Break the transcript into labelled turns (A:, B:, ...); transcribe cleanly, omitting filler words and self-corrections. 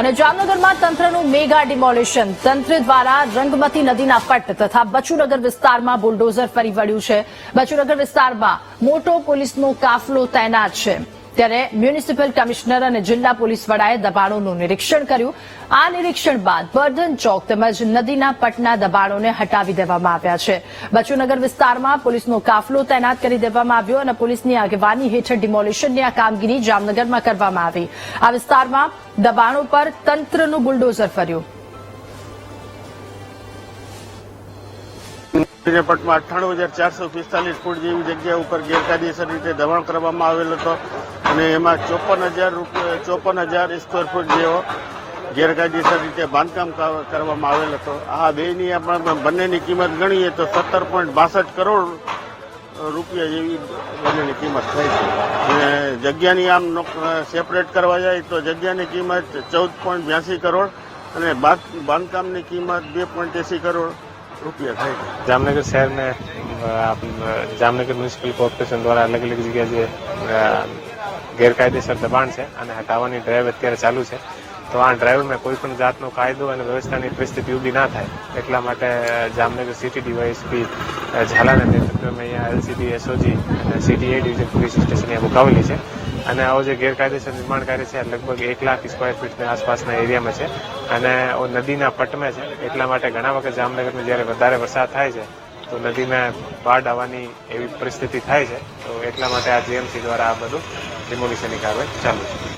A: અને જામનગરમાં તંત્રનું mega demolition તંત્ર દ્વારા રંગમતી નદીના પટ તથા બચુનગર વિસ્તારમાં બુલડોઝર ફરી વળ્યું છે। બચુનગર વિસ્તારમાં મોટો પોલીસનો કાફલો તૈનાત છે, ત્યારે મ્યુનિસિપલ કમિશનર અને જિલ્લા પોલીસ વડાએ દબાણોનું નિરીક્ષણ કર્યું। આ નિરીક્ષણ બાદ બર્ધન ચોક તેમજ નદીના પટના દબાણોને હટાવી દેવામાં આવ્યા છે। બચુનગર વિસ્તારમાં પોલીસનો કાફલો તૈનાત કરી દેવામાં આવ્યો અને પોલીસની આગેવાની હેઠળ ડિમોલિશનની આ કામગીરી જામનગરમાં કરવામાં આવી। આ વિસ્તારમાં દબાણો પર તંત્રનું બુલડોઝર ફર્યું।
B: પટમાં 98,445 ફૂટ જેવી જગ્યા ઉપર ગેરકાયદેસર રીતે દબાણ કરવામાં આવેલ હતો અને એમાં 54,000 સ્ક્વેર ફૂટ જેવો ગેરકાયદેસર રીતે બાંધકામ કરવામાં આવેલ હતો। આ બેની આપણે બંનેની કિંમત ગણીએ તો 17.62 કરોડ રૂપિયા જેવી બંનેની કિંમત થઈ છે અને જગ્યાની આમ સેપરેટ કરવા જાય તો જગ્યાની કિંમત 14.82 કરોડ અને બાંધકામની કિંમત 2.80 કરોડ रुपया है।
C: जामनगर शहर में जामनगर म्युनिसिपल कॉर्पोरेशन द्वारा अलग अलग जगह जे गैरकायदेसर दबाण है અને હટાવવાની ડ્રાઈવ અત્યારે ચાલુ છે। તો આ ડ્રાઈવમાં કોઈ પણ જાતનો કાયદો અને વ્યવસ્થાની પરિસ્થિતિ ઊભી ના થાય એટલા માટે જામનગર સિટી ડીવાયએસપી ઝાલાના નેતૃત્વમાં અહીંયા એલસીબી એસઓજી અને સિટી એ ડિવિઝન પોલીસ સ્ટેશન અહીંયા મુકાવેલી છે અને આવો જે ગેરકાયદેસર નિર્માણ કાર્ય છે લગભગ 1 લાખ સ્ક્વેર ફીટની આસપાસના એરિયામાં છે અને નદીના પટમાં છે। એટલા માટે ઘણા વખત જામનગરમાં જ્યારે વધારે વરસાદ થાય છે તો નદીમાં બાઢ આવવાની એવી પરિસ્થિતિ થાય છે, તો એટલા માટે આ જીએમસી દ્વારા આ બધું ડિમોલિશનની કાર્યવાહી ચાલુ છે।